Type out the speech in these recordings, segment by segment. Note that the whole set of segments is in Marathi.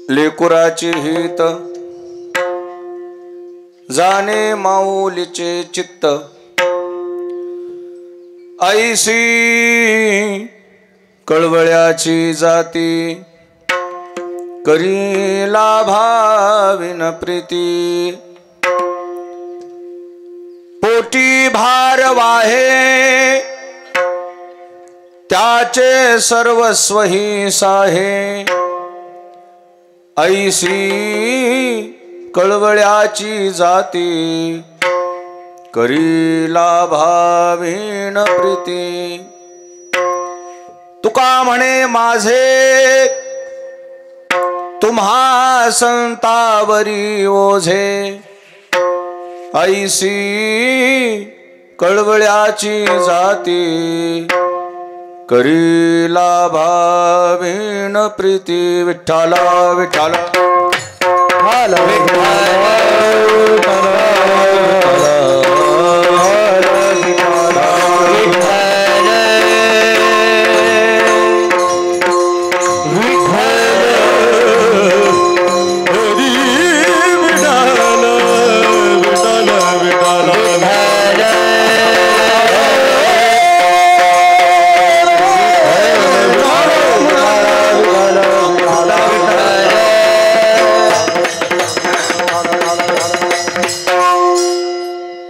लेकुराचे हित जाणे माऊलीचे चित्त ऐसी कळवळ्याची जाती करीला भाविन प्रीती पोटी भार वाहे त्याचे सर्वस्व ही साहे ऐसी कळवळ्याची जाती करीला भाविन प्रीती तुका म्हणे माझे तुम्हा संतावरी ओझे ऐसी कळवळ्याची जाती करीला भाविन प्रीती विठ्ठला विठ्ठला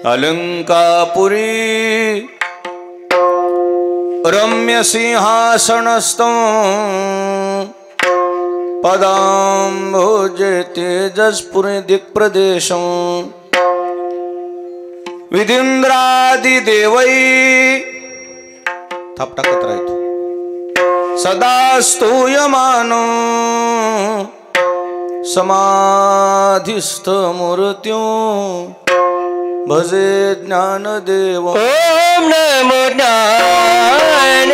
अलंकापुरी रम्य सिंहासनस्थं पदांभोजे तेजस्पुरी दिक्प्रदेशं विधिंद्रादि देवै थाप टाकत राहतो सदा स्तूयमानो समाधिस्थ मूर्त्यो भजे ज्ञानदेव ओम नमो ज्ञानेश्वरा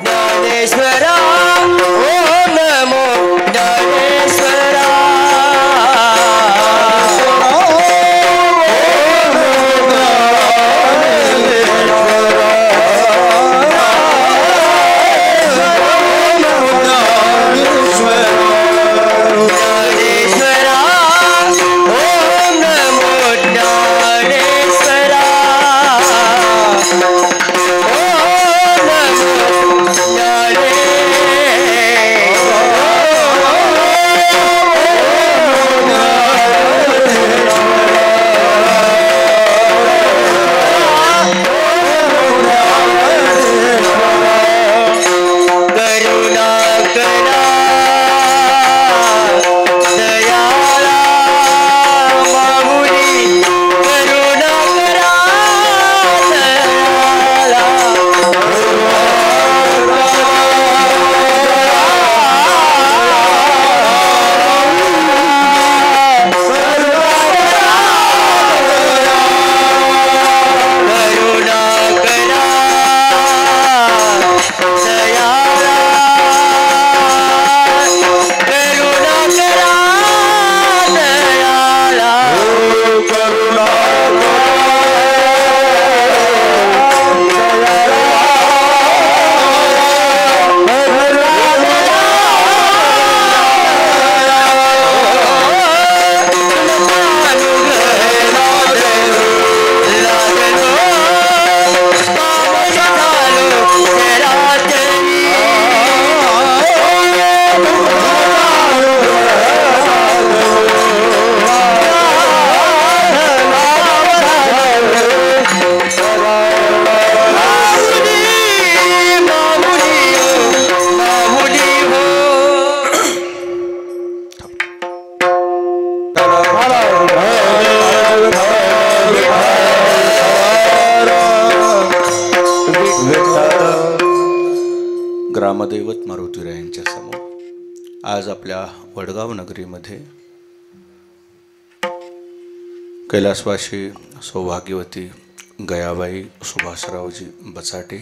ज्ञानेश्वरा ओम नमो ज्ञानेश्वरा ग्रामदैवत मारुतीरायांच्या समोर आज आपल्या वडगाव नगरीमध्ये कैलासवासी सौभाग्यवती गयाबाई सुभाषरावजी बचाटे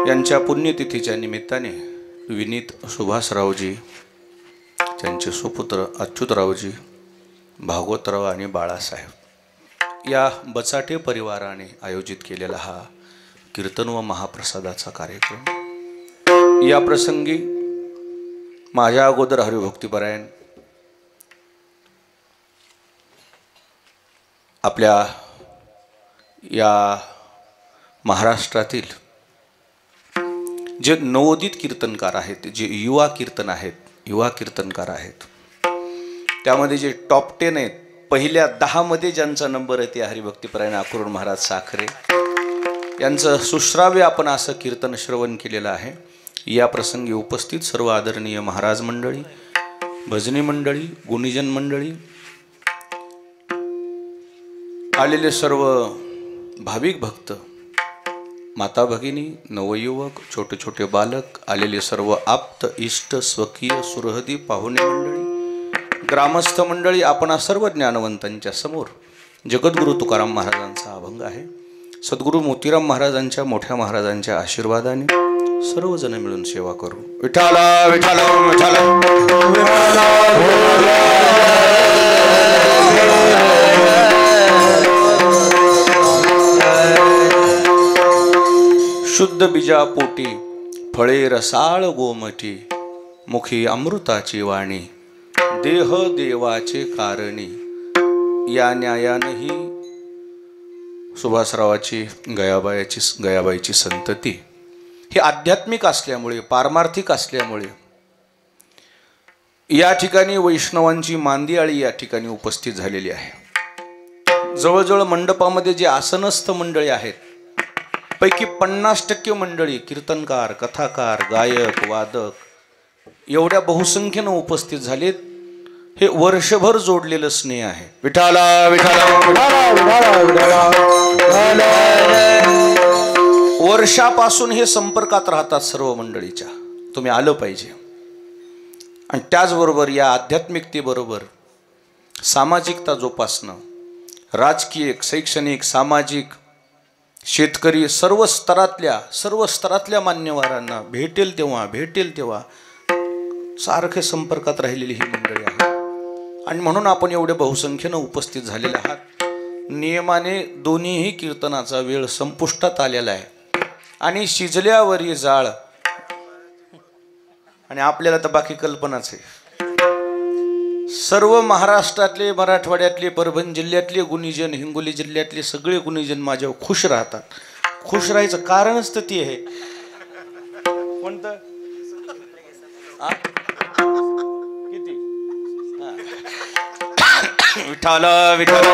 यांच्या पुण्यतिथीच्या निमित्ताने विनीत सुभाषरावजी त्यांचे सुपुत्र अच्युतरावजी भागवतराव आणि बाळासाहेब या बचाटे परिवाराने आयोजित केलेला हा कीर्तन व महाप्रसादाचा कार्यक्रम या प्रसंगी माझ्या अगोदर हरिभक्तीपरायण आपल्या या महाराष्ट्रातील जे नवोदित कीर्तनकार आहेत, जे युवा कीर्तनकार आहेत, त्यामध्ये जे टॉप 10 आहेत, पहिल्या 10 मध्ये ज्यांचा नंबर आहे ते हरिभक्तीपरायण अक्रूर महाराज साखरे यांचं सुश्राव्य आपण असं कीर्तन श्रवण केलेलं आहे. या प्रसंगी उपस्थित सर्व आदरणीय महाराज मंडळी, भजनी मंडळी, गुणीजन मंडळी, आलेले सर्व भाविक भक्त, माता भगिनी, नवयुवक, छोटे छोटे बालक, आलेले सर्व आप्त, इष्ट, स्वकीय, सुरहदी, पाहुणे मंडळी, ग्रामस्थ मंडळी, आपण सर्व ज्ञानवंतांच्या समोर जगद्गुरु तुकाराम महाराजांचा अभंग आहे. सद्गुरू मोतीराम महाराजांच्या मोठ्या महाराजांच्या आशीर्वादाने सर्वजण मिळून सेवा करू. विठाला विठाला विठाला शुद्ध बीजा पोटी फळे रसाळ गोमटी, मुखी अमृताची वाणी, देह देवाचे कारणी. या न्यायानेही सुभासरावाची गयाबाईची संतती हे आध्यात्मिक असल्यामुळे, पारमार्थिक असल्यामुळे या ठिकाणी वैष्णवांची मांदियाळी या ठिकाणी उपस्थित झालेली आहे. जवळजवळ मंडपामध्ये जे आसनस्थ मंडळी आहेत पैकी 50% मंडळी कीर्तनकार, कथाकार, गायक, वादक एवढ्या बहुसंख्येनं उपस्थित झालेत. हे वर्षभर जोडलेलं स्नेह आहे. विठाला विठाला वर्षापासून हे संपर्कात राहतात सर्व मंडळीच्या. तुम्ही आलं पाहिजे. आणि त्याचबरोबर या आध्यात्मिकतेबरोबर सामाजिकता जोपासणं, राजकीय, शैक्षणिक, सामाजिक, शेतकरी, सर्व स्तरातल्या मान्यवरांना भेटेल तेव्हा सारखे संपर्कात राहिलेली ही मंडळी आहे. आणि म्हणून आपण एवढे बहुसंख्येनं उपस्थित झालेले आहात. नियमाने दोन्हीही कीर्तनाचा वेळ संपुष्टात आलेला आहे आणि शिजल्यावरी जाळ. आणि आपल्याला तर बाकी कल्पनाच आहे. सर्व महाराष्ट्रातले, मराठवाड्यातले, परभणी जिल्ह्यातले गुणीजन, हिंगोली जिल्ह्यातले सगळे गुणीजन माझ्यावर खुश राहतात. खुश राहायचं कारणच तर ती आहे. कोणतं? किती? विठाला विठाला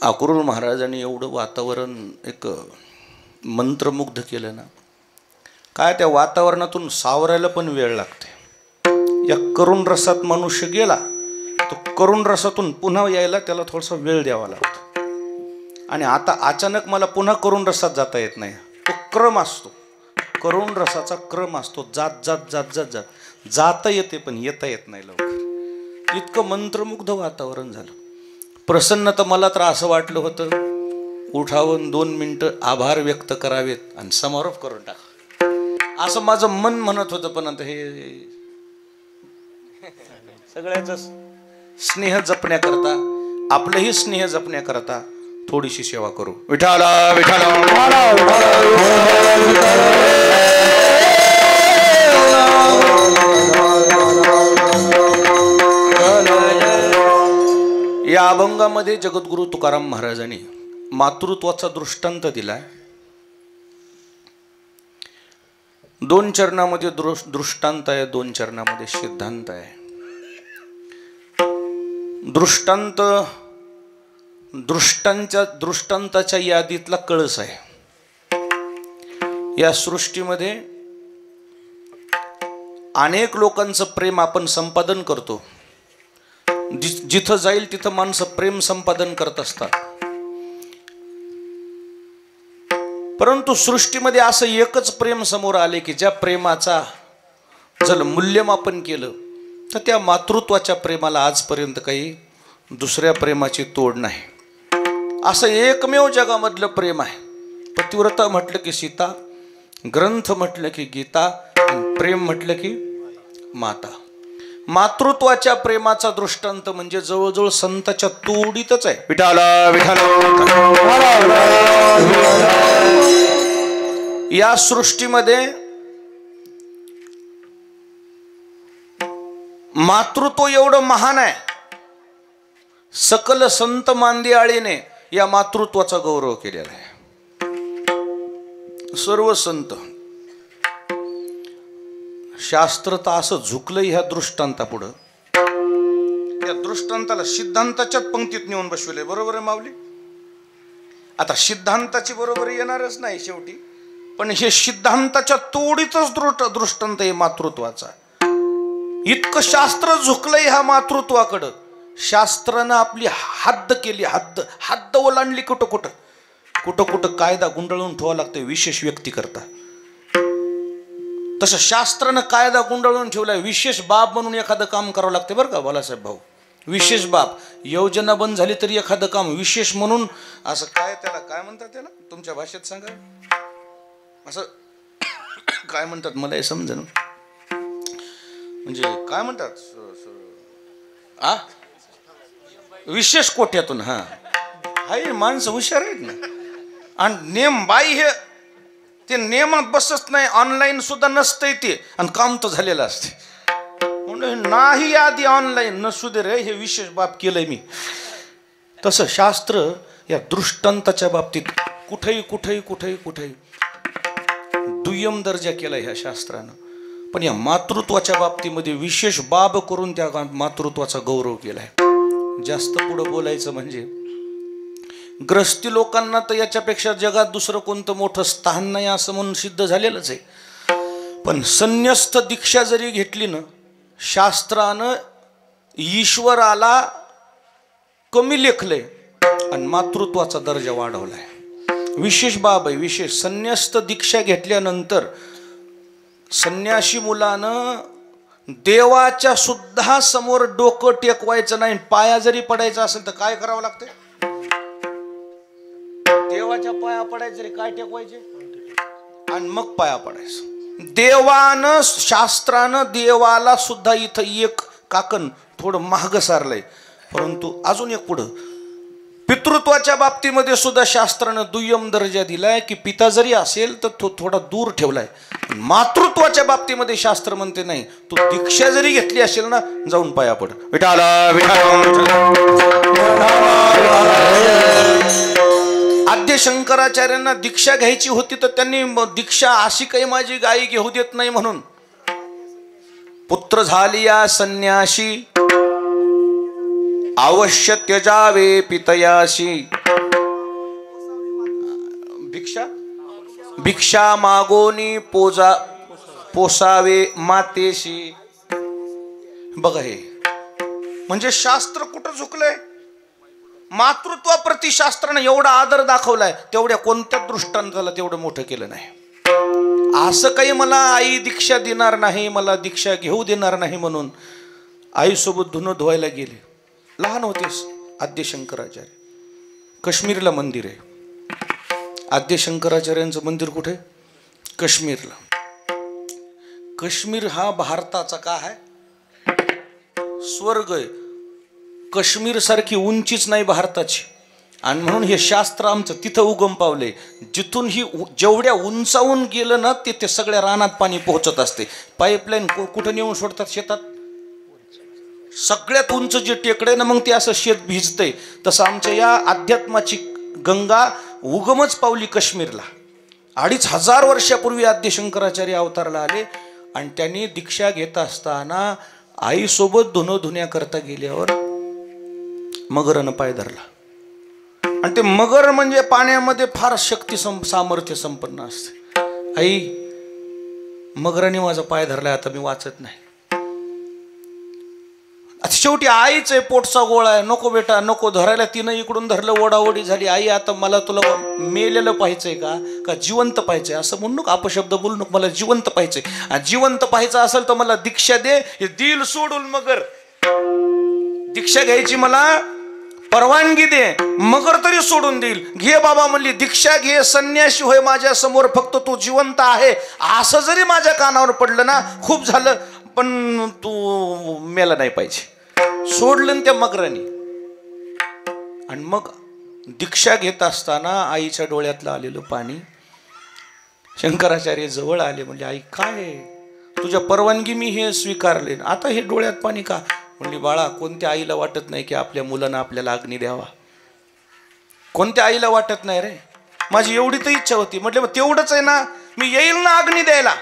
अक्रूर महाराजांनी एवढं वातावरण एक मंत्रमुग्ध केलं ना, काय त्या वातावरणातून सावरायला पण वेळ लागते. या करुण रसात मनुष्य गेला तो करुण रसातून पुन्हा यायला त्याला थोडासा वेळ द्यावा लागतो. आणि आता अचानक मला पुन्हा करुण रसात जाता येत नाही. तो क्रम असतो, करुण रसाचा क्रम असतो. जात जात जात जात जात जाता येते पण येता येत नाही लवकर. इतकं मंत्रमुग्ध वातावरण झालं. प्रसन्न तर मला तर असं वाटलं होतं उठावून 2 मिनिटं आभार व्यक्त करावेत आणि समारोप करून टाका, असं माझं मन म्हणत होतं. पण आता हे सगळ्याच स्नेह जपण्याकरता, आपलंही स्नेह जपण्याकरता थोडीशी सेवा करू. विठाला विठाला या अभंगामध्ये जगद्गुरु तुकाराम महाराजांनी मातृत्वाचा दृष्टांत दिलाय. 2 चरणामध्ये दृष्टांत आहे, 2 चरणामध्ये सिद्धांत आहे. दृष्टांत दृष्टांताच्या यादीतला कळस आहे. या सृष्टीमध्ये अनेक लोकांचं प्रेम आपण संपादन करतो. जिथं जाईल तिथं माणसं प्रेम संपादन करत असतात. परंतु सृष्टीमध्ये असं एकच प्रेम समोर आले की ज्या प्रेमाचा जर मूल्यमापन केलं तर त्या मातृत्वाच्या प्रेमाला आजपर्यंत काही दुसऱ्या प्रेमाची तोड नाही. असं एकमेव जगामधलं प्रेम आहे. पतिव्रता म्हटलं की सीता, ग्रंथ म्हटलं की गीता, प्रेम म्हटलं की माता. मातृत्वाच्या प्रेमाचा दृष्टांत म्हणजे जवळजवळ संताच्या तोडीतच आहे. विठाला विठाला या सृष्टीमध्ये मातृत्व एवढं महान आहे, सकल संत मांदियाळीने या मातृत्वाचा गौरव केलेला आहे. सर्व संत शास्त्र तर असं झुकलंय ह्या दृष्टांतापुढं, त्या दृष्टांताला सिद्धांताच्याच पंक्तीत नेऊन बसवले. बरोबर आहे माऊली? आता सिद्धांताची बरोबर येणारच नाही शेवटी, पण हे सिद्धांताच्या तोडीतच दृष्टांत आहे मातृत्वाचा. इतकं शास्त्र झुकलंय ह्या मातृत्वाकडं. शास्त्रानं आपली हद्द केली, हद्द ओलांडली. कुठं कुठं कुठं कुठं कायदा गुंडाळून ठेवावा लागतोय विशेष व्यक्ती करता. तसं शास्त्रानं कायदा गुंडाळून ठेवलाय. विशेष बाब म्हणून एखादं काम करावं लागते बरं का बालासाहेब भाऊ. विशेष बाब, योजना बंद झाली तरी एखादं काम विशेष म्हणून, असं काय त्याला काय म्हणतात, त्याला तुमच्या भाषेत सांगा, असं काय म्हणतात मला हे समजेना. म्हणजे काय म्हणतात, विशेष कोट्यातून. हा हाय, माणसं हुशार आहेत ना. आणि नेम बाई हे ते नियमात बसत नाही, ऑनलाईन सुद्धा नसतंय ते, आणि काम तर झालेलं असते. म्हणून नाही आधी ऑनलाईन नसू दे रे, हे विशेष बाब केलंय मी. तसं शास्त्र या दृष्टांताच्या बाबतीत कुठेही कुठेही कुठेही कुठेही दुय्यम दर्जा केला ह्या शास्त्रानं. पण या मातृत्वाच्या बाबतीमध्ये विशेष बाब करून त्या मातृत्वाचा गौरव केलाय. जास्त पुढं बोलायचं म्हणजे ग्रस्ती लोकांना तर याच्यापेक्षा जगात दुसरं कोणतं मोठं स्थान नाही असं म्हणून सिद्ध झालेलंच आहे. पण संन्यस्त दीक्षा जरी घेतली ना, शास्त्रानं ईश्वराला कमी लेखलंय आणि मातृत्वाचा दर्जा वाढवलाय. विशेष बाब आहे, विशेष. संन्यस्त दीक्षा घेतल्यानंतर संन्यासी मुलानं देवाच्या सुद्धा समोर डोकं टेकवायचं नाही. पाया जरी पडायचं असेल तर काय करावं लागतं? देवाच्या पाया पडायचं रे, काय टेकवायचे आणि मग पाया पडायचं. देवानं शास्त्रानं देवाला सुद्धा इथं एक काकण थोडं महाग सारलंय. परंतु अजून एक पुढं पितृत्वाच्या बाबतीमध्ये सुद्धा शास्त्रानं दुय्यम दर्जा दिलाय की पिता जरी असेल तर तो थोडा दूर ठेवलाय. मातृत्वाच्या बाबतीमध्ये शास्त्र म्हणते नाही, तू दीक्षा जरी घेतली असेल ना, जाऊन पाया पड. विठाला आद्य शंकराचार्यांना दीक्षा घ्यायची होती तर त्यांनी दीक्षा अशी काही माझी गाई घेऊ देत नाही म्हणून पुत्र झालिया संन्याशी अवश्य त्यजावे पितयाशी. भिक्षा मागोनी पोसावे मातेशी. बघा हे म्हणजे शास्त्र कुठं झुकलंय? मातृत्वाप्रती शास्त्रानं एवढा आदर दाखवलाय, तेवढ्या कोणत्या दृष्टांताला तेवढं मोठं केलं नाही. असं काही मला आई दीक्षा देणार नाही, मला दीक्षा घेऊ देणार नाही म्हणून आईसोबत धुणं धुवायला गेले. लहान होतेस. आद्य शंकराचार्य काश्मीरला मंदिर आहे. आद्य शंकराचार्यांचं मंदिर कुठे? काश्मीरला. काश्मीर हा भारताचा का आहे? स्वर्ग आहे. काश्मीर सारखी उंचीच नाही भारताची, आणि म्हणून हे शास्त्र आमचं तिथं उगम पावले. जिथून ही जेवढ्या उंचावून गेलं ना, ते सगळ्या रानात पाणी पोहोचत असते. पाईपलाईन कुठं नेऊन सोडतात? शेतात. सगळ्यात उंच जे टेकडे ना, मग ते असं शेत भिजतंय. तसं आमच्या या अध्यात्माची गंगा उगमच पावली काश्मीरला. 2500 वर्षापूर्वी आद्य शंकराचार्य अवतारला आले, आणि त्यांनी दीक्षा घेत असताना आईसोबत धुणं धुण्याकरता गेल्यावर मगरनं पाय धरला. आणि ते मगर म्हणजे पाण्यामध्ये फार शक्ती सामर्थ्य संपन्न असते. आई, मगराने माझा पाय धरलाय, आता मी वाचत नाही. आता शेवटी आईच आहे, पोटचा गोळा आहे. नको बेटा नको धरायला. तिनं इकडून धरलं, ओढाओढी झाली. आई, आता मला तुला मेलेलं पाहायचंय का जिवंत पाहायचंय? असं म्हणू नको, अपशब्द बोलू नको. मला जिवंत पाहायचंय. आणि जिवंत पाहायचं असेल तर मला दीक्षा दे. हे दिल सोडून मगर दीक्षा घ्यायची मला परवानगी दे. मगर तरी सोडून देईल. घे बाबा म्हणली, दीक्षा घे, संन्यासी होय माझ्या समोर, फक्त तू जिवंत आहे असं जरी माझ्या कानावर पडलं ना, खूप झालं, पण तू मेला नाही पाहिजे. सोडलं त्या मगराने. आणि मग दीक्षा घेत असताना आईच्या डोळ्यातलं आलेलं पाणी शंकराचार्य जवळ आले, म्हणजे आई काय तुझ्या परवानगी मी हे स्वीकारले, आता हे डोळ्यात पाणी का? म्हणली बाळा, कोणत्या आईला वाटत नाही की आपल्या मुलांना आपल्याला अग्नी द्यावा? कोणत्या आईला वाटत नाही रे? माझी एवढी तर इच्छा होती. म्हटले मग तेवढंच आहे ना, मी येईल ना अग्नी द्यायला.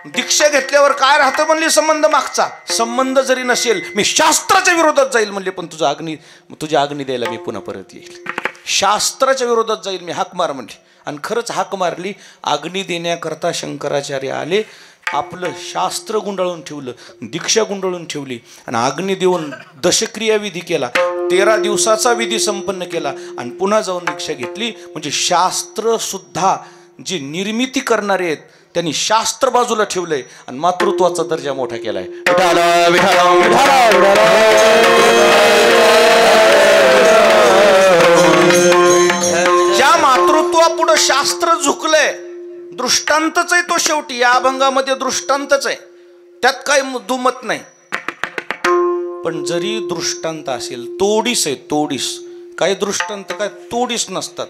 दीक्षा घेतल्यावर काय राहतं म्हणले, संबंध मागचा. संबंध जरी नसेल मी शास्त्राच्या विरोधात जाईल म्हणले, पण तुझा अग्नी द्यायला मी पुन्हा परत येईल. शास्त्राच्या विरोधात जाईल मी, हाक मार म्हणली. आणि खरंच हाक मारली. अग्नी देण्याकरता शंकराचार्य आले. आपलं शास्त्र गुंडाळून ठेवलं, दीक्षा गुंडाळून ठेवली आणि अग्नी देऊन दशक्रिया विधी केला. 13 दिवसाचा विधी संपन्न केला आणि पुन्हा जाऊन दीक्षा घेतली. म्हणजे शास्त्र सुद्धा जी निर्मिती करणारे आहेत त्यांनी शास्त्र बाजूला ठेवलंय आणि मातृत्वाचा दर्जा मोठा केलाय. ज्या मातृत्वापुढं शास्त्र झुकलंय, दृष्टांतच आहे तो शेवटी. या अभंगामध्ये दृष्टांतच आहे, त्यात काही दुमत नाही. पण जरी दृष्टांत असेल, तोडीस आहे, तोडीस. काही दृष्टांत काय तोडीस नसतात.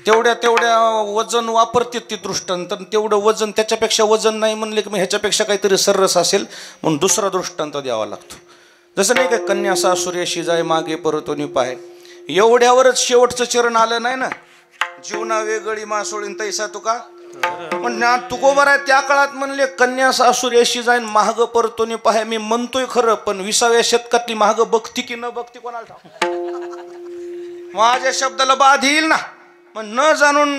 तेवढ्या वजन वापरते ती दृष्टांत, तेवढं वजन, त्याच्यापेक्षा वजन नाही म्हणले की मग ह्याच्यापेक्षा काहीतरी सर्रस असेल म्हणून दुसरा दृष्टांत द्यावा लागतो. जसं नाही का, कन्या सासुर्याशी जाय मागे परतोनी पाय, एवढ्यावरच शेवटचं चरण आलं नाही ना. जीवना वेगळी मासोळीन तैसा तुका. म्हणजे तुकोबर आहे त्या काळात म्हणले कन्या सासुर्याशी जाईन महाग परतोनी पाय. मी म्हणतोय खरं, पण 20व्या शतकातली महाग बघती की न बघती कोणाला ठाऊक. माझ्या शब्दाला बाध येईल ना, मग न जाणून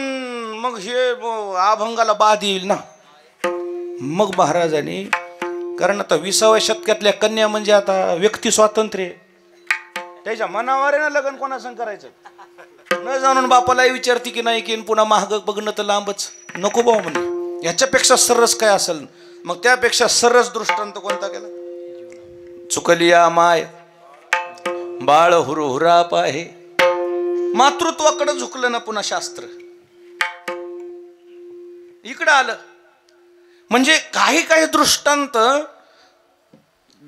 मग हे अभंगाला बाध येईल ना. मग महाराजांनी, कारण आता 20व्या शतकातल्या कन्या म्हणजे आता व्यक्ती स्वातंत्र्य, त्याच्या मनावर आहे ना लग्न कोणासंग करायचं. न जाणून बापाला विचारती की नाही की पुन्हा महाग बघणं तर लांबच. नको भाऊ म्हणे, ह्याच्यापेक्षा सरस काय असेल. मग त्यापेक्षा सरस दृष्टांत कोणता केला? चुकलिया माय बाळ हुरहुरा पाहे. मातृत्वाकडे झुकलं ना पुन्हा शास्त्र, इकडं आलं. म्हणजे काही दृष्टांत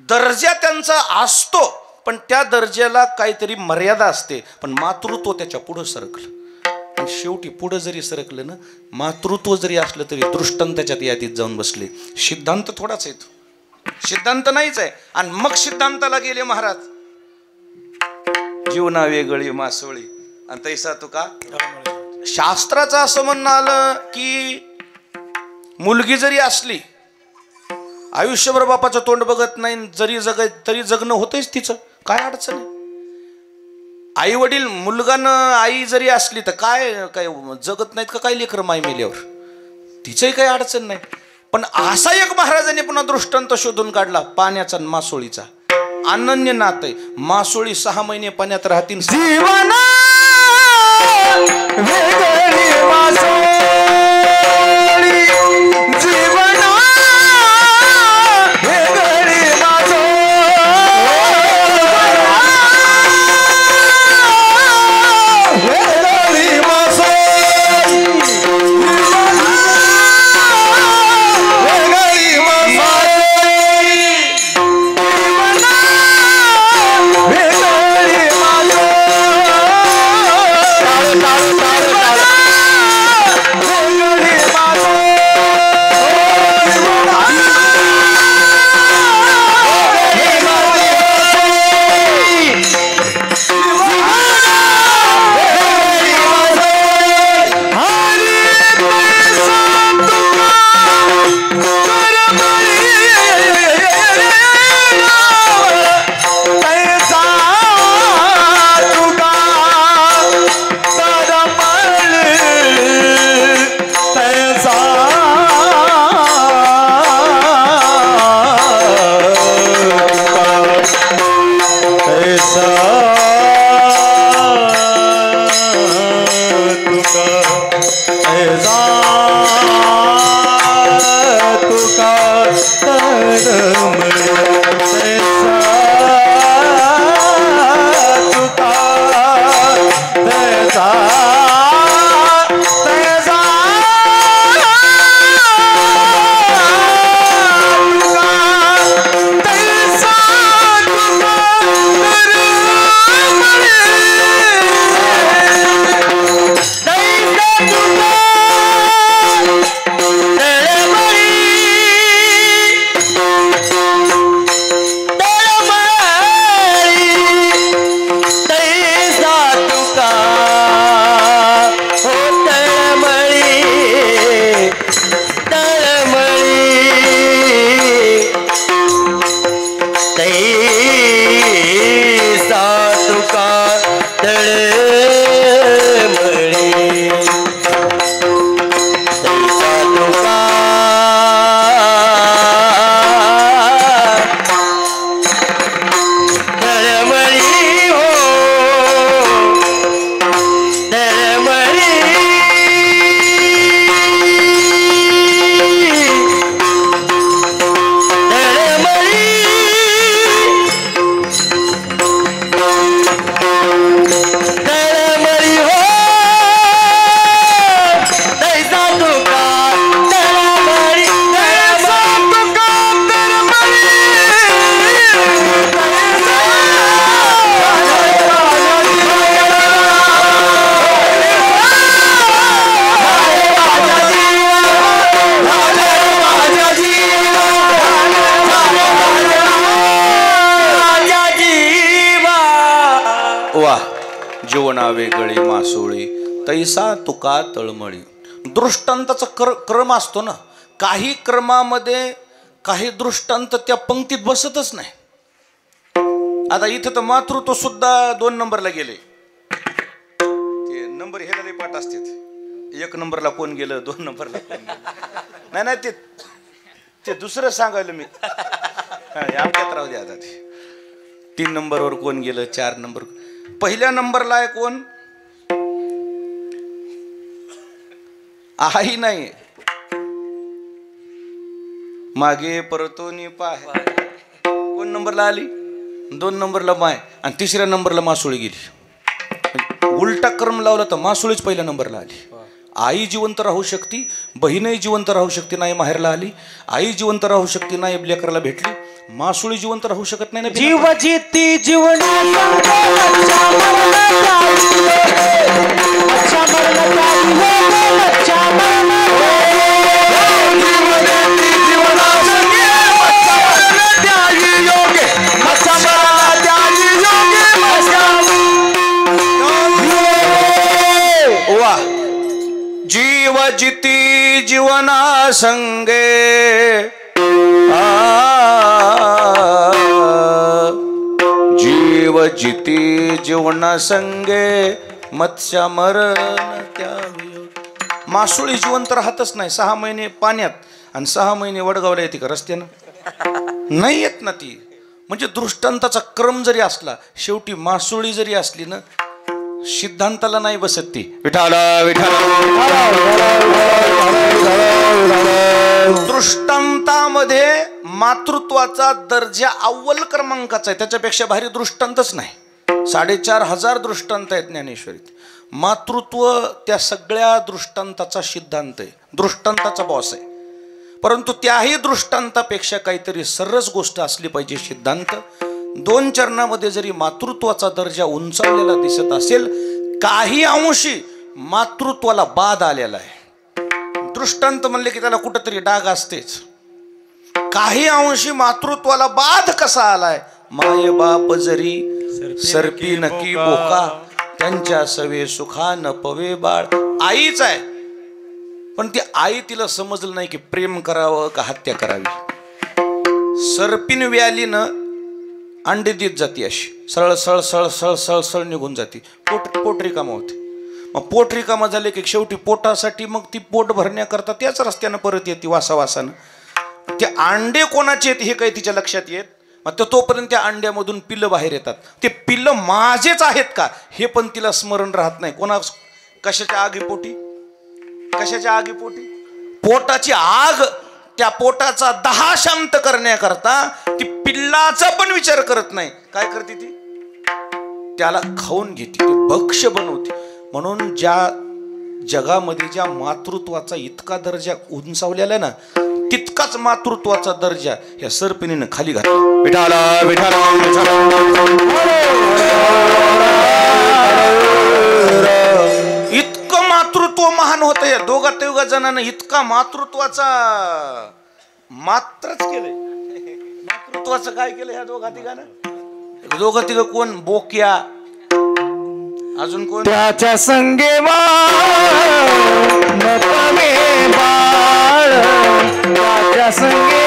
दर्जा त्यांचा असतो, पण त्या दर्जाला काहीतरी मर्यादा असते. पण मातृत्व त्याच्या पुढं सरकलं. आणि शेवटी पुढं जरी सरकलं ना, मातृत्व जरी असलं तरी दृष्टांत त्याच्यात यादीत जाऊन बसले. सिद्धांत थोडाच आहे तो, सिद्धांत नाहीच आहे. आणि मग सिद्धांताला गेले महाराज, जीवना वेगळी मासोळी आणि तैसा तुका. शास्त्राचं असं म्हणणं आलं की मुलगी जरी असली, आयुष्यभर बापाचं तोंड बघत नाही, जरी तरी जगणं होतंच तिचं, काय अडचण आहे. आई वडील मुलगानं आई जरी असली तर काय जगत नाहीत का काय लेकरं माय मेल्यावर, तिचंही काही अडचण नाही. पण असा एक महाराजांनी पुन्हा दृष्टांत शोधून काढला पाण्याचा आणि मासोळीचा. अनन्य नात आहे. मासोळी 6 महिने पाण्यात राहतील. जीवना वेगळी मासोळी, जीवना वेगळी मासोळी, वेगळी मासोळी, वेगळी मासोळी, वेगळी मासोळी. वेगळी मासोळी तैसा तुका तळमळी. दृष्टांताचा क्रम असतो ना, काही क्रमामध्ये काही दृष्टांत त्या पंक्तीत बसतच नाही. आता इथं तर मातृत्व सुद्धा 2 नंबरला गेले. ते नंबर हे लई पाठ असतात. 1 नंबरला कोण गेलं, 2 नंबरला कोण गेलं. नाही ते दुसरं सांगायला मी आमच्यात राहू द्या. आता ते 3 नंबरवर कोण गेलं, 4 नंबर. पहिल्या नंबरला आहे कोण? आई नाही, मागे परतोनी पाय. कोण नंबरला आली? 2 नंबरला माय आणि 3ऱ्या नंबरला मासोळी गेली. उलटा क्रम लावला तर मासोळीच पहिल्या नंबरला आली. आई जिवंत राहू शकते, बहीणही जिवंत राहू शकते, नाही माहेरला आली. आई जिवंत राहू शकते, नाही लेकराला भेटली. मासोळी जिवंत राहू शकत नाही ना. जीव जिती जीवन जीव जिती जीवना संगे जीव जिती जीवना संगे मत्स्य मरण त्या. मासोळी जिवंत राहतच नाही. 6 महिने पाण्यात आणि 6 महिने वडगावला येते का रस्त्यानं? नाही येत ना ती. म्हणजे दृष्टांताचा क्रम जरी असला, शेवटी मासोळी जरी असली ना, सिद्धांताला नाही बसत ती. विठाला विठाला. दृष्टांतामध्ये मातृत्वाचा दर्जा अव्वल क्रमांकाचा आहे. त्याच्यापेक्षा भारी दृष्टांतच नाही. 4500 दृष्टांत आहेत ज्ञानेश्वरीत. मातृत्व त्या सगळ्या दृष्टांताचा सिद्धांत आहे, दृष्टांताचा बॉस आहे. परंतु त्याही दृष्टांतापेक्षा काहीतरी सरस गोष्ट असली पाहिजे, सिद्धांत. 2 चरणामध्ये जरी मातृत्वाचा दर्जा उंचावलेला दिसत असेल, काही अंशी मातृत्वाला बाद आलेला आहे. दृष्टांत म्हणले की त्याला कुठंतरी डाग असतेच. काही अंशी मातृत्वाला बाद कसा आलाय? माय बाप जरी सरपी नकी बोका, त्यांच्या सवे सुखा न पवे बाळ. आईच आहे, पण ती आई तिला समजलं नाही की प्रेम करावं का हत्या करावी. सरपीन व्यालीनं अंडे देत जाते, अशी सरळ सळ सळ सळ सळ सळ निघून जाते. पोट रिकामा होते. मग पोट रिकामा झाले की शेवटी पोटासाठी मग ती पोट भरण्याकरता त्याच रस्त्यानं परत येते वासावासानं. ते अंडे कोणाचे आहेत हे काही तिच्या लक्षात येत. मग तोपर्यंत त्या अंड्यामधून पिल्लं बाहेर येतात. ते पिल्लं माझेच आहेत का हे पण तिला स्मरण राहत नाही. कशाच्या आगीपोटी? कशाच्या आगीपोटी? पोटाची आग, त्या पोटाचा दाह शांत करण्याकरता ती पिल्लाचा पण विचार करत नाही. काय करते ती? त्याला खाऊन घेते, ते भक्ष्य बनवते. म्हणून ज्या जगामध्ये ज्या मातृत्वाचा इतका दर्जा उंचावलेला आहे ना, तितकाच मातृत्वाचा दर्जा या सरपिणीनं खाली घातला. विठाला विठाला. इतकं मातृत्व महान होतं या दोघा जणांना. इतका मातृत्वाचा मात्रच केलंय. मातृत्वाचं काय केलं ह्या दोघा तिघ कोण? बोक्या, अजून कोण? त्याच्या संगे बाळ, त्याच्या संगे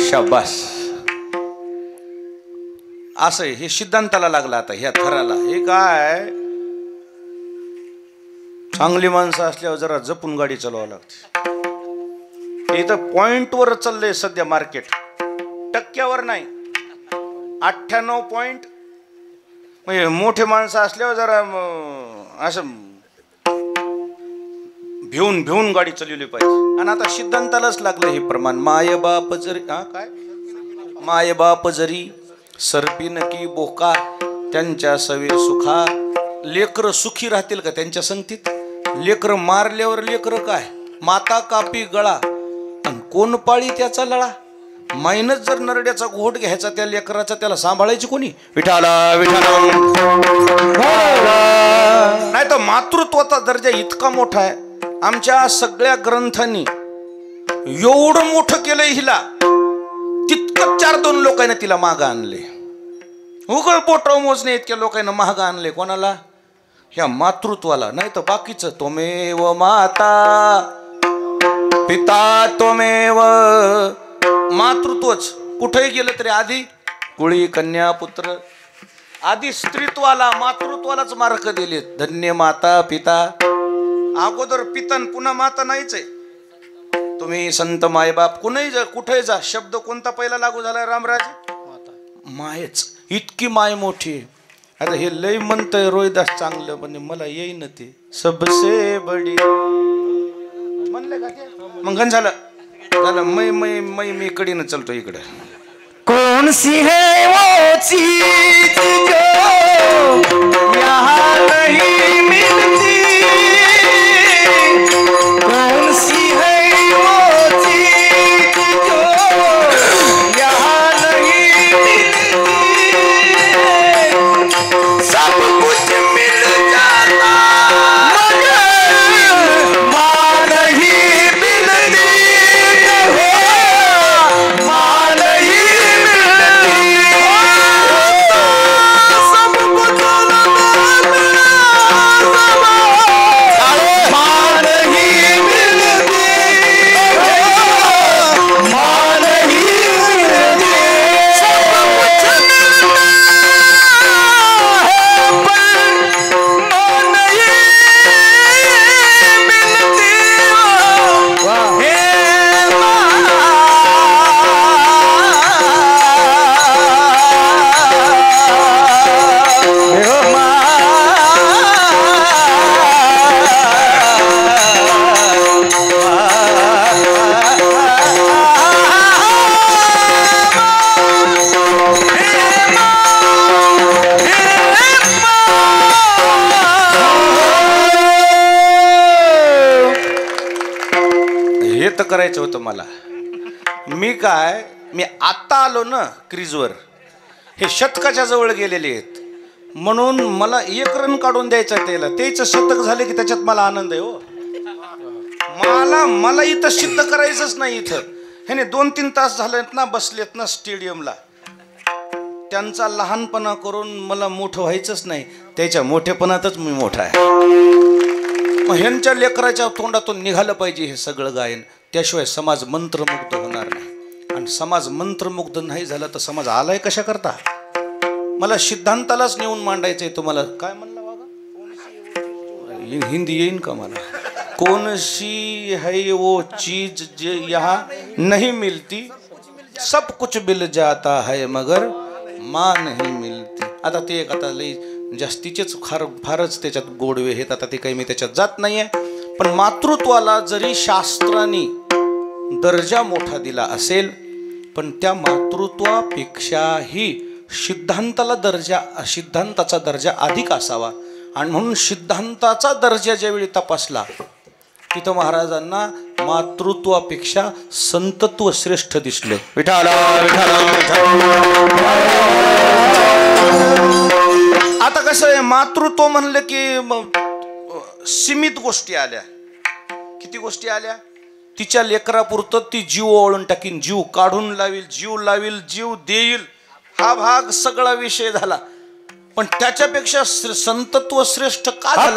शाबास. असं हे सिद्धांताला लागला. आता ह्या थराला हे काय, चांगली माणसं असल्यावर जरा जपून गाडी चालवावं लागते. इथं पॉइंटवर चाललंय सध्या मार्केट, टक्क्यावर नाही. 98 पॉइंट. म्हणजे मोठे माणसं असल्यावर जरा असं भिवून भिवून गाडी चालवली पाहिजे. आणि आता सिद्धांतालाच लागलं हे प्रमाण. माय बाप जरी काय माय बाप जरी सर्पिन की बोका त्यांच्या सवे सुखा. लेकर सुखी राहतील का त्यांच्या संगतीत? लेकर मारल्यावर लेकर काय माता कापी गळा आणि कोण पाळी त्याचा लळा. माईनच जर नरड्याचा घोट घ्यायचा त्या लेकराचा, त्याला सांभाळायची कोणी? विठाला विठाला. नाही तर मातृत्वाचा दर्जा इतका मोठा आहे. आमच्या सगळ्या ग्रंथांनी एवढं मोठं केलंय हिला, तितकं 4-2 लोकांना तिला माग आणले. उघड पोटाव मोजणे इतक्या लोकांना महाग आणले. कोणाला? ह्या मातृत्वाला. नाही तर बाकीचं त्वमेव माता पिता त्वमेव. मातृत्वच कुठेही गेलं तरी आधी कुळी कन्या पुत्र. आधी स्त्रीत्वाला मातृत्वालाच मार्क दिले. धन्य माता पिता. अगोदर पितन पुन्हा माता नाहीच आहे. तुम्ही संत मायबाप कुणीही जा कुठेही जा, शब्द कोणता पहिला लागू झाला? रामराजे मायच. इतकी माय मोठी आहे. आता हे लय म्हणतंय रोहिदास चांगलं, पण मला येईन ते सबसे बडी म्हणले का ते? मग झालं झालं. मी कडीनं चलतो इकडे. कौन सी है वो चीज जो यहाँ नहीं मिलती. कौन सी है वो चीज जो यहाँ नहीं मिलती. सब कुछ मिल जाता मगर माँ नहीं मिलती. माँ नहीं मिलती. सब कुछ माँ नहीं मिलती. माँ नहीं मिलती. सब कुछ मिलता है पर माँ नहीं मिलती. हे हे तर करायचं होतं मला. मी आता आलो ना क्रीजवर. हे शतकाच्या जवळ गेलेले आहेत म्हणून मला 1 रन काढून द्यायचा त्याला. त्याचं शतक झाले की त्याच्यात मला आनंद आहे. हो मला इथं सिद्ध करायचंच नाही. इथं ह्याने 2-3 तास झालेत ना बसलेत ना स्टेडियमला. त्यांचा लहानपणा करून मला मोठं व्हायचंच नाही. त्याच्या मोठेपणातच मी मोठा आहे. मग ह्यांच्या लेकराच्या तोंडातून निघालं पाहिजे हे सगळं गायन. त्याशिवाय समाज मंत्रमुग्ध होणार नाही. आणि समाज मंत्रमुग्ध नाही झाला तर समाज आलाय कशा करता? मला सिद्धांतालाच नेऊन मांडायचंय. तुम्हाला काय म्हणला बाबा? हिंदी येईन का मला? कौन सी है वो चीज जो यहाँ नहीं मिलती. सब कुछ मिल जाता है मगर माँ नहीं मिलती. आता ते एक आता लई जास्तीचेच फारच त्याच्यात गोडवे आहेत. आता ते काही मी त्याच्यात जात नाहीये. पण मातृत्वाला जरी शास्त्राने दर्जा मोठा दिला असेल, पण त्या मातृत्वापेक्षाही सिद्धांताचा दर्जा अधिक असावा. आणि म्हणून सिद्धांताचा दर्जा ज्यावेळी तपासला तिथं महाराजांना मातृत्वापेक्षा संतत्व श्रेष्ठ दिसलं. विठाला आता कसं आहे, मातृत्व म्हणलं की सीमित गोष्टी आल्या. किती गोष्टी आल्या? तिच्या लेकरापुरतं ती जीव ओळून टाकीन, जीव काढून लावील, जीव देईल, हा भाग सगळा विषय झाला. पण त्याच्यापेक्षा संतत्व श्रेष्ठ का झालं?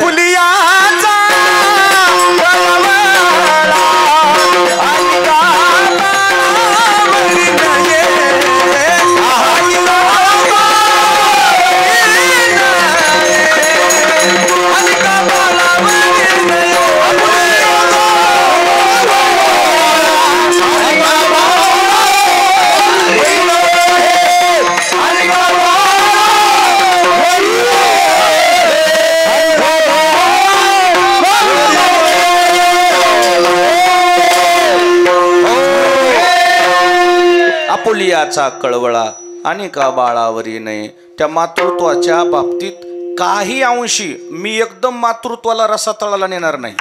माऊली याचा कळवळा आणि का बाळावरी नाही. त्या मातृत्वाच्या बाबतीत काही अंशी मी एकदम मातृत्वाला रसातळाला नेणार नाही.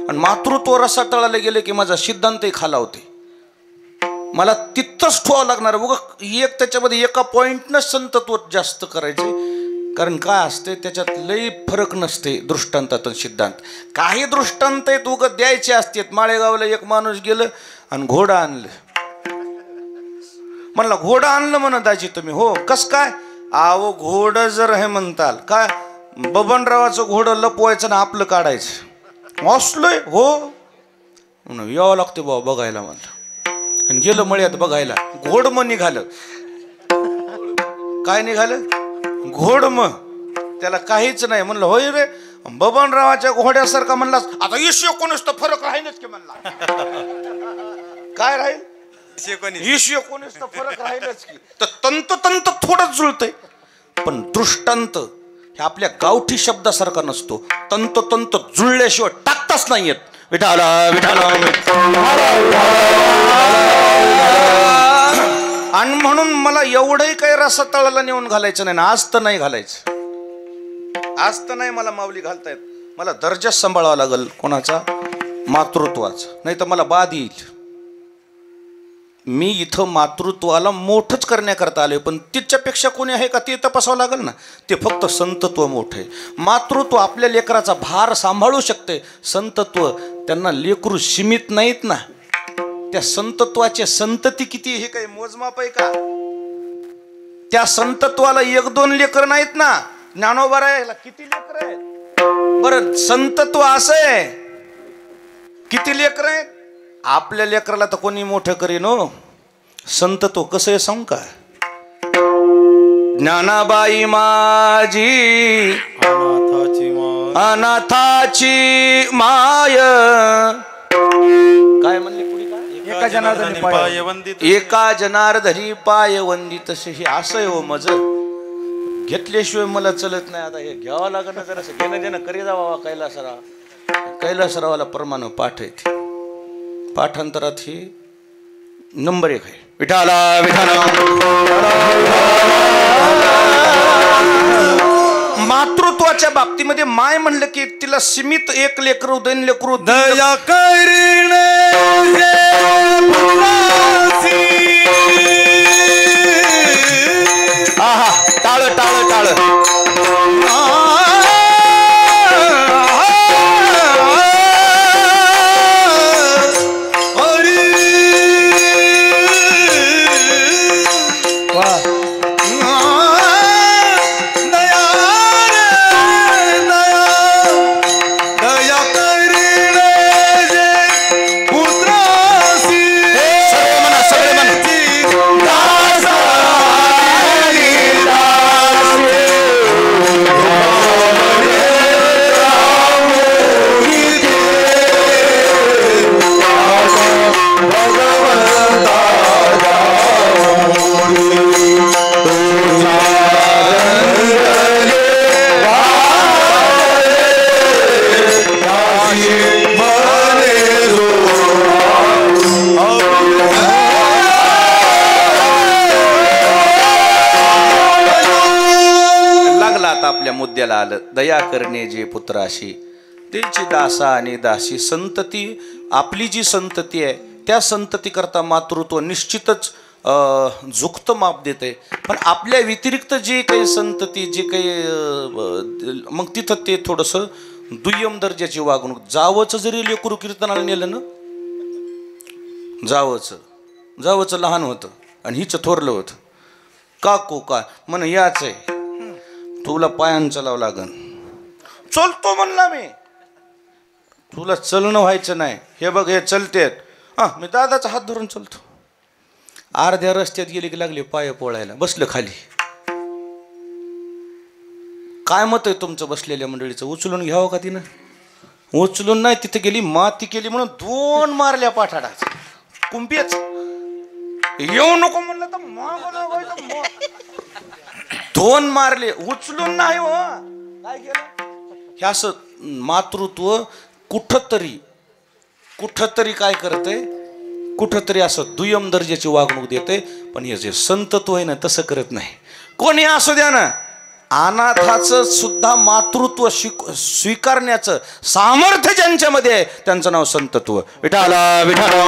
आणि मातृत्व रसातळाला गेले की माझा सिद्धांतही खालावते. मला तिथंच ठेवावं लागणार. बघ एक त्याच्यामध्ये एका पॉईंटनं संतत्व जास्त करायचे. कारण काय असते त्याच्यात लई फरक नसते दृष्टांतात सिद्धांत. काही दृष्टांत आहेत उगत द्यायचे असतात. माळेगावला एक माणूस गेलं आणि घोडं आणलं. म्हणला घोडं आणलं म्हणत दाजी तुम्ही. हो कस काय. आहो घोडं जर हे म्हणताल काय बबनरावाचं घोडं लपवायचं ना आपलं काढायचं असलंय. हो म्हणून यावं लागते बाबा बघायला म्हणलं. आणि गेलं मळ्यात बघायला. घोडमं निघालं. काय निघालं. घोडमं. त्याला काहीच नाही. म्हणलं होय रे बबनरावाच्या घोड्यासारखा म्हणला. आता 19 तर फरक राहीलच की म्हणला. काय राहील 19 तर फरक राहीलच की. तर तंत थोडंच जुळतंय. पण दृष्टांत हे आपल्या गावठी शब्दासारखा नसतो. तंत जुळल्याशिवाय टाकताच नाही येत. विठाला विठाला. आणि म्हणून मला एवढंही काही रसातळाला नेऊन घालायचं नाही ना. आज तर नाही घालायचं. आज तर नाही मला माऊली घालता येत. मला दर्जा सांभाळावा लागेल कोणाचा मातृत्वाचा. नाही तर मला बाद येईल. मी इथं मातृत्वाला मोठंच करण्याकरता आले. पण तिच्यापेक्षा कोणी आहे का ते तपासावं लागेल ना. ते फक्त संतत्व मोठं आहे. मातृत्व आपल्या लेकराचा भार सांभाळू शकते. संतत्व त्यांना लेकरू सीमित नाहीत ना. त्या संतत्वाचे संतती किती हे काही मोजमाप आहे का. त्या संतत्वाला 1-2 लेकर नाहीत ना. ज्ञानोबा रायला किती लेकर आहेत. बरं संतत्व असं आहे किती लेकर आहेत. आपल्या लेकराला तर कोणी मोठं करीन हो. संतत्व कसं आहे सांगू का. ज्ञानाबाई माझी अनाथाची माय. काय म्हणले पुढे काय. एका जनार्दनी पाय वंदित. हे असं आहे हो मज. घेतल्याशिवाय मला चलत नाही. आता हे घ्यावं लागणं जरासं घेणं देणं करी जावा. कैलासरावाला परमानं पाठ आहे. पाठांतरात ही नंबर 1 आहे. विठाला विठाला. मातृत्वाच्या बाबतीमध्ये माय म्हणलं की तिला सीमित 1 लेकरू 2 लेकरू. दया करणे आहा टाळ टाळ टाळ. आपल्या मुद्द्याला आलं. दया करणे जे पुत्राशी त्यांची दासा आणि दासी. संतती आपली जी संतती आहे त्या संतती करता मातृत्व निश्चितच झुकतं माप देते. पण आपल्या व्यतिरिक्त जे काही संतती जे काही मग तिथं ते थोडंसं दुय्यम दर्जाची वागणूक. जावचं जरी लेकरू कीर्तनाला नेलं ना. जावचं लहान होतं आणि हिचं थोरलं होतं. काकू का म्हण याच आहे तुला पायान चालावं लागन. चलतो म्हणला मी. तुला चलणं व्हायचं नाही. हे बघ हे चलतेत. मी दादाचा हात धरून चलतो. अर्ध्या रस्त्यात गेली की लागली पाय पोळायला. बसलं खाली. काय मत आहे तुमचं बसलेल्या मंडळीचं. उचलून घ्यावं का तिनं. उचलून नाही. तिथे गेली माती केली म्हणून 2 मारल्या पाठाडाच कुंपीच. येऊ नको म्हणलं तर मग 2 मारले. उचलून नाही हो. काय केलं. हे असं मातृत्व कुठंतरी काय करतंय कुठंतरी असं दुय्यम दर्जाची वागणूक देते. पण हे जे संतत्व आहे ना तसं करत नाही. कोणी असू द्या ना, अनाथाचं सुद्धा मातृत्व स्वीकारण्याचं सामर्थ्य ज्यांच्यामध्ये आहे त्यांचं नाव संतत्व. विठाला विठाला.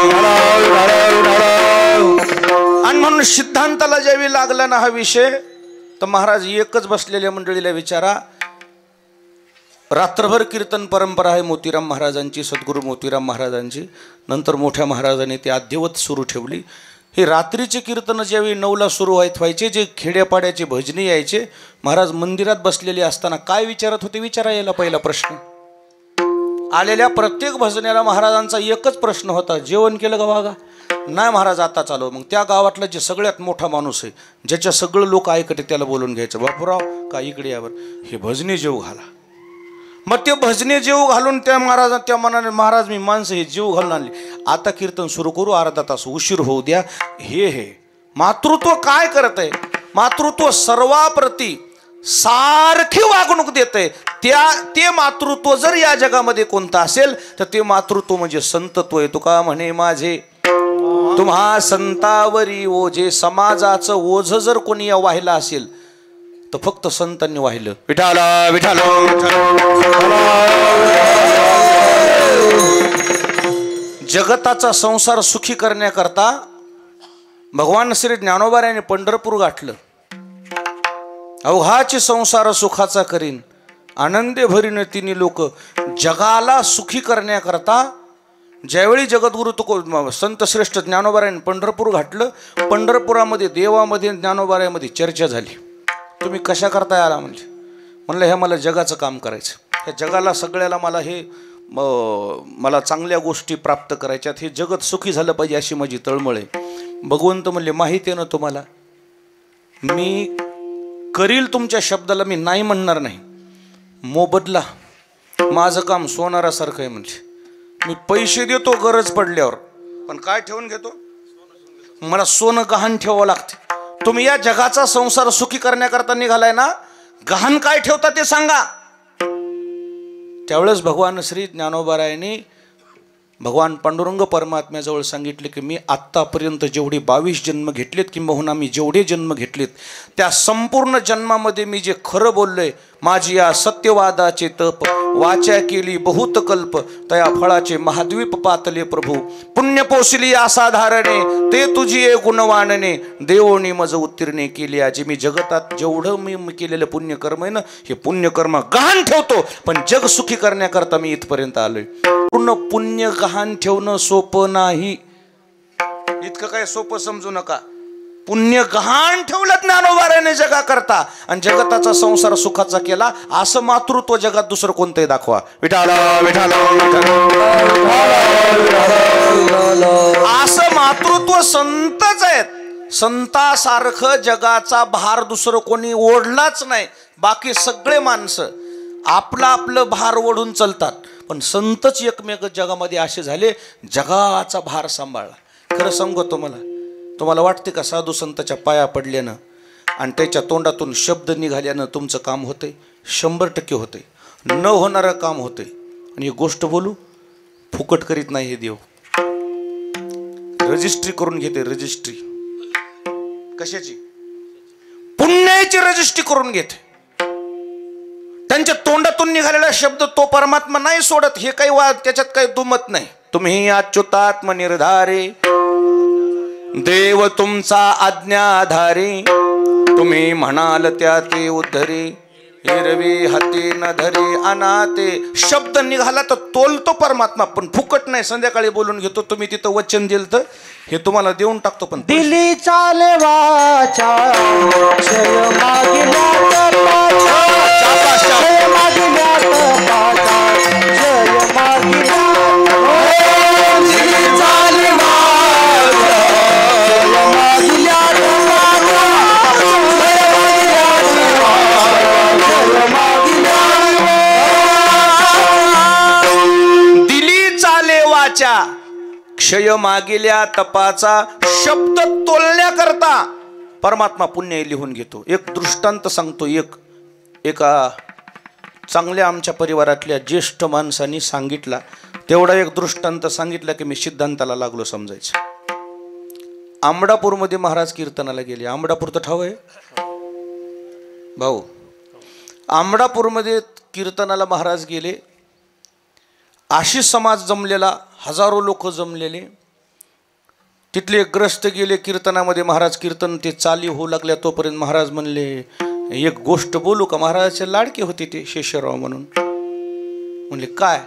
आणि म्हणून सिद्धांताला ज्यावेळी लागला ना हा विषय, तर महाराज एकच बसलेल्या मंडळीला विचारा. रात्रभर कीर्तन परंपरा आहे मोतीराम महाराजांची, सद्गुरू मोतीराम महाराजांची. नंतर मोठ्या महाराजांनी ती अद्यवत सुरू ठेवली. हे रात्रीचे कीर्तन ज्यावेळी 9ला सुरू व्हायचे, जे खेड्यापाड्याचे भजनी यायचे, महाराज मंदिरात बसलेले असताना काय विचारत होते विचारा. याला पहिला प्रश्न. आलेल्या प्रत्येक भजनेला महाराजांचा एकच प्रश्न होता, जेवण केलं का वागा? नाही महाराज आता चालू. मग त्या गावातला जे सगळ्यात मोठा माणूस आहे, ज्याच्या सगळं लोक ऐकते, त्याला बोलून घ्यायचं. बापूराव का इकडे यावर, हे भजने जेव घाला. मग ते भजने जेव घालून त्या मनाने महाराज मी माणसं हे जीव घालून आणली, आता कीर्तन सुरू करू, अर्धा तास उशीर होऊ द्या. हे मातृत्व काय करत आहे? मातृत्व सर्वाप्रती सारखी वागणूक देते. ते मातृत्व जर या जगामध्ये कोणतं असेल तर ते मातृत्व म्हणजे संतत्व आहे. तुका म्हणे माझे तुम्हा संतावरी ओझे. समाजाचं ओझ जर कोणी या वाहिला असेल तर फक्त संतांनी वाहिलं. विठाला विठाला. जगताचा संसार सुखी करण्याकरता भगवान श्री ज्ञानोबारायाने पंढरपूर गाठलं. अवघाचे संसार सुखाचा करीन, आनंदे भरीन तिन्ही लोक. जगाला सुखी करण्याकरता ज्यावेळी जगद्गुरु संत श्रेष्ठ ज्ञानोबारायाने पंढरपूर घातलं, पंढरपुरामध्ये देवामध्ये ज्ञानोबारायामध्ये चर्चा झाली. तुम्ही कशा करता आला? म्हणलं हे मला जगाचं काम करायचं, ह्या जगाला सगळ्याला मला चांगल्या गोष्टी प्राप्त करायच्यात, हे जगत सुखी झालं पाहिजे अशी माझी तळमळ आहे. भगवंत म्हणले माहिती आहे ना तुम्हाला, मी करील तुमच्या शब्दाला, मी नाही म्हणणार नाही. मोबदला माझं काम सोनारासारखं आहे. म्हणजे मी पैसे देतो गरज पडल्यावर, पण काय ठेवून घेतो? मला सोनं गहाण ठेवावं लागते. तुम्ही या जगाचा संसार सुखी करण्याकरता निघालाय ना, गहाण काय ठेवता ते सांगा. त्यावेळेस भगवान श्री ज्ञानोबारायांनी भगवान पांडुरंग परमात्म्याजवळ सांगितले की मी आत्तापर्यंत जेवढे 22 जन्म घेतलेत, किंबहुना मी जेवढे जन्म घेतलेत त्या संपूर्ण जन्मामध्ये मी जे खरं बोललोय, माझी या सत्यवादाचे तप, वाचा केली बहुत कल्प, तया फळाचे महाद्वीप पातले प्रभू. पुण्य पोषली असाधारणे, ते तुझी ए गुणवानने, देवोनी मज उत्तीर्णे केली. आजी मी जगतात जेवढं मी केलेलं पुण्यकर्म आहे ना, हे पुण्यकर्म गहाण ठेवतो, पण जग सुखी करण्याकरता मी इथपर्यंत आलोय. पूर्ण पुण्य गहाण ठेवणं सोपं नाही, इतकं काय सोपं समजू नका. पुण्य गहाण ठेवलं ज्ञानोबारायाने जगा करता, आणि जगताचा संसार सुखाचा केला. असं मातृत्व जगात दुसरं कोणतंही दाखवा. विठाला विठाला. असं मातृत्व संतच आहेत. संतासारखं जगाचा भार दुसरं कोणी ओढलाच नाही. बाकी सगळे माणसं आपलं आपलं भार ओढून चालतात, पण संतच एकमेक जगामध्ये असे झाले जगाचा भार सांभाळला. खरं सांगू तुम्हाला वाटते का साधू संताच्या पाया पडल्यानं आणि त्याच्या तोंडातून शब्द निघाल्यानं तुमचं काम होतंय? 100% होतंय. न होणारं काम होतंय. आणि ही गोष्ट बोलू, फुकट करीत नाही हे देव. रजिस्ट्री करून घेते. रजिस्ट्री कशाची? पुण्याची रजिस्ट्री करून घेते. त्यांच्या तोंडातून निघालेला शब्द तो परमात्मा नाही सोडत. हे काही त्याच्यात काही दुमत नाही. तुम्ही अच्युतात्म निर्धारे, देव तुमचा आज्ञाधारी, तुम्ही म्हणाल त्या ते उद्धरी, हिरवी हाती न धरी अनाते. शब्द निघाला तर तोलतो परमात्मा, पण फुकट नाही. संध्याकाळी बोलून घेतो. तुम्ही तिथं वचन दिलं तर हे तुम्हाला देऊन टाकतो. पण दिली चाले वाचा, जय मागिल्या तपाचा, जय मागिल्या तपाचा, जय मागिल्या. दिली चाले वाचा, जय मागिल्या तपाचा, जय मागिल्या. दिली चाले वाचा, क्षय मागिल्या तपाचा, शब्द तोलण्याकरता परमात्मा पुण्य लिहून घेतो. एक दृष्टांत सांगतो. एका चांगल्या आमच्या परिवारातल्या ज्येष्ठ माणसांनी सांगितला, तेवढा एक दृष्टांत सांगितला की मी सिद्धांताला लागलो समजायचं. आंबडापूरमध्ये महाराज कीर्तनाला गेले. आंबडापूर तर ठाव आहे भाऊ. आंबडापूरमध्ये कीर्तनाला महाराज गेले. आशिष समाज जमलेला, हजारो लोक जमलेले. तिथले ग्रस्त गेले कीर्तनामध्ये. महाराज कीर्तन ते चाली होऊ लागल्या तोपर्यंत महाराज म्हणले एक गोष्ट बोलू का. महाराजाचे लाडके होते ते शेषराव म्हणून. म्हणले काय.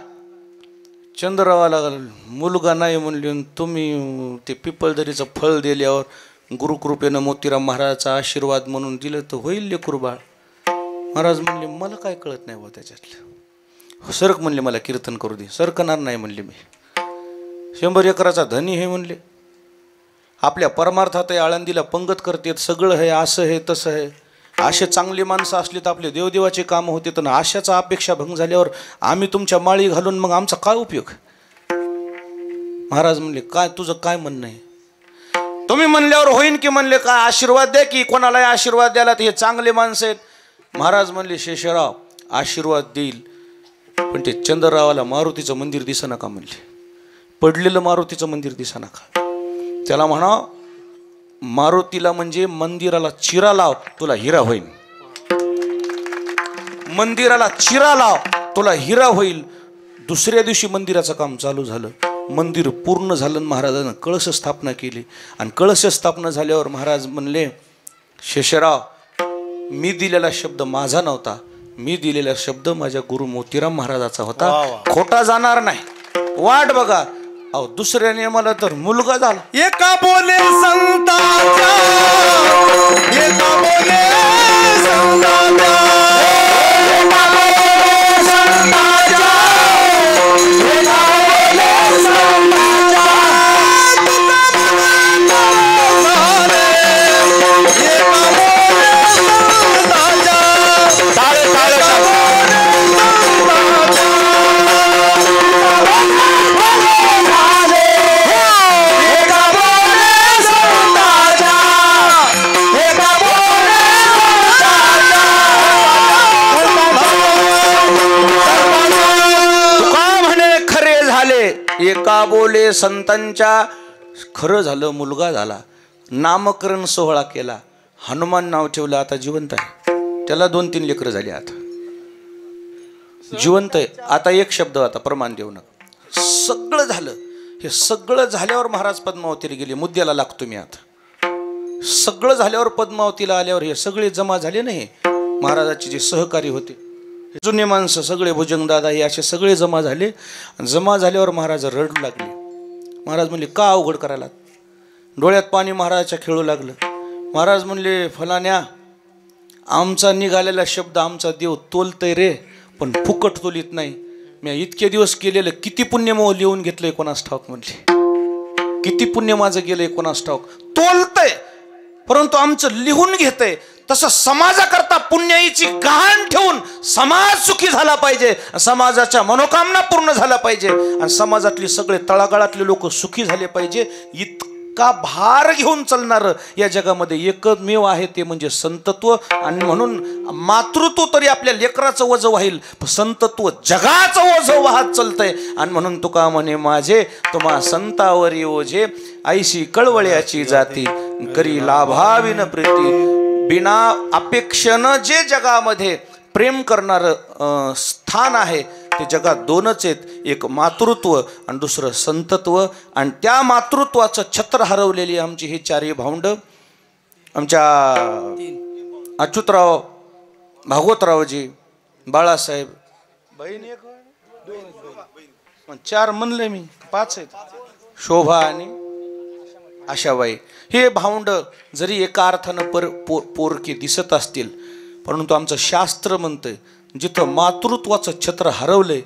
चंद्ररावाला मुलगा नाही म्हणले, तुम्ही ते पिपळदरीचं फळ दिल्यावर गुरुकृपेनं मोतीराम महाराजाचा आशीर्वाद म्हणून दिलं तर होईल लेकरू बाळ. महाराज म्हणले मला काय कळत नाही बा त्याच्यातलं. सरक म्हणले मला कीर्तन करू दे. सरकणार नाही म्हणले मी. 100 एकराचा धनी हे म्हणले. आपल्या परमार्थात आहे, आळंदीला पंगत करतात, सगळं आहे, असं आहे तसं आहे. असे चांगली माणसं असली तर आपले देवदेवाचे काम होते. तर आशाचा अपेक्षा भंग झाल्यावर आम्ही तुमच्या माळी घालून मग आमचा काय उपयोग. महाराज म्हणले काय तुझं काय म्हणणं आहे. तुम्ही म्हणल्यावर होईन की. म्हणले काय आशीर्वाद द्या की. कोणालाही आशीर्वाद द्यायला हे चांगले माणसं आहेत. महाराज म्हणले शेषराव आशीर्वाद देईल पण ते चंद्ररावाला मारुतीचं मंदिर दिसा नका म्हणले. पडलेलं मारुतीचं मंदिर दिसा नका. त्याला म्हणा मारुतीला म्हणजे मंदिराला चिरा लाव तुला हिरा होईल. मंदिराला चिरा लाव तुला हिरा होईल. दुसऱ्या दिवशी मंदिराचं काम चालू झालं. मंदिर पूर्ण झालं. महाराजांना कळश स्थापना केली. आणि कळश स्थापना झाल्यावर महाराज म्हणले शेषराव मी दिलेला शब्द माझा नव्हता. मी दिलेला शब्द माझ्या गुरु मोतीराम महाराजाचा होता. खोटा जाणार नाही. वाट बघा. अहो दुसऱ्याने मला तर मुलगा झाला. एका बोले संताच्या, एका बोले संताच्या, एका बोले संताच्या, एका बोले संताच्या, एका बोले संताच्या, ताळे ताळे एका बोले संतांच्या. खरं झालं मुलगा झाला. नामकरण सोहळा केला. हनुमान नाव ठेवलं. आता जिवंत आहे. त्याला 2-3 लेकरं झाली. आता जिवंत आहे. आता एक शब्द आता प्रमाण देऊ नका. सगळं झालं. हे सगळं झाल्यावर महाराज पद्मावतीला गेले. मुद्द्याला लागतो मी आता. सगळं झाल्यावर पद्मावतीला आल्यावर हे सगळे जमा झाले नाही. महाराजाचे जे सहकारी होते जुने माणसं सगळे भुजंगदादा हे असे सगळे जमा झाले. जमा झाल्यावर महाराज रडू लागले. महाराज म्हणले का अवघड करायला. डोळ्यात पाणी महाराजाच्या खेळू लागलं. महाराज म्हणले फलाण्या आमचा निघालेला शब्द आमचा देव तोलतय रे पण फुकट तोलीत नाही. मी इतके दिवस केलेलं किती पुण्य मग लिहून घेतलंय कोणास ठाऊक. म्हणले किती पुण्य माझं गेलंय कोणास ठाऊक. तोलतय परंतु आमचं लिहून घेतंय. तसं समाजाकरता पुण्याईची गहाण ठेवून समाज सुखी झाला पाहिजे. समाजाच्या मनोकामना पूर्ण झाला पाहिजे. आणि समाजातली सगळे तळागाळातले लोक सुखी झाले पाहिजे. इतका भार घेऊन चालणार या जगामध्ये एकमेव आहे ते म्हणजे संतत्व. आणि म्हणून मातृत्व तरी आपल्या लेकराचं वजं वाहील. संतत्व जगाचं वजं वाहत चालतंय. आणि म्हणून तुका म्हणे माझे तुम्हा संतावरी ओझे ऐशी कळवळ्याची जाती करी लाभाविन प्रीती. बिना अपेक्षेनं जे जगामध्ये प्रेम करणारं स्थान आहे ते जगात 2च आहेत. एक मातृत्व आणि दुसरं संतत्व. आणि त्या मातृत्वाचं छत्र हरवलेली आमची ही 4 भावंड. आमच्या अच्युतराव भागवतरावजी बाळासाहेब बहीण एक 4 म्हणले मी 5 आहेत. शोभा आणि आशाबाई हे भावंड जरी एका अर्थानं पोरके दिसत असतील परंतु आमचं शास्त्र म्हणतंय जिथं मातृत्वाचं छत्र हरवलंय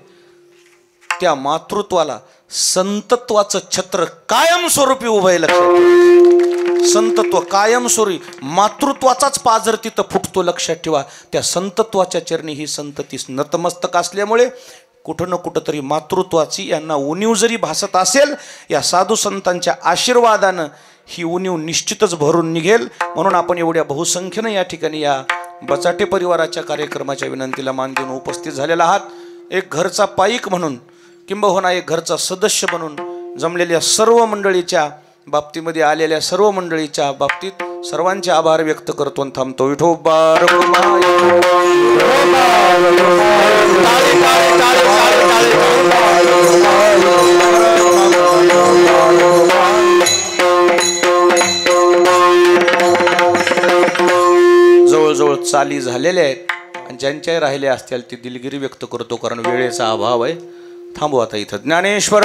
त्या मातृत्वाला संतत्वाचं छत्र कायमस्वरूपी उभं आहे. लक्षात. संतत्व कायमस्वरूपी. मातृत्वाचाच पाझर तिथं फुटतो. लक्षात ठेवा. त्या संतत्वाच्या चरणी ही संतती नतमस्तक असल्यामुळे कुठं ना कुठं तरी मातृत्वाची यांना उणीव जरी भासत असेल या साधू संतांच्या आशीर्वादानं ही उणीव निश्चितच भरून निघेल. म्हणून आपण एवढ्या बहुसंख्येनं या ठिकाणी या बचाटे परिवाराच्या कार्यक्रमाच्या विनंतीला मान देऊन उपस्थित झालेला आहात. एक घरचा पाईक म्हणून किंबहुना एक घरचा सदस्य म्हणून जमलेल्या सर्व मंडळीच्या बाबतीमध्ये आलेल्या सर्व मंडळीच्या बाबतीत सर्वांचे आभार व्यक्त करतो आणि थांबतो. विठोबा रखुमाई. जवळजवळ चाली झालेल्या आहेत आणि ज्यांच्याही राहिल्या असतील ती दिलगिरी व्यक्त करतो, कारण वेळेचा अभाव आहे. थांबू आता इथं. ज्ञानेश्वर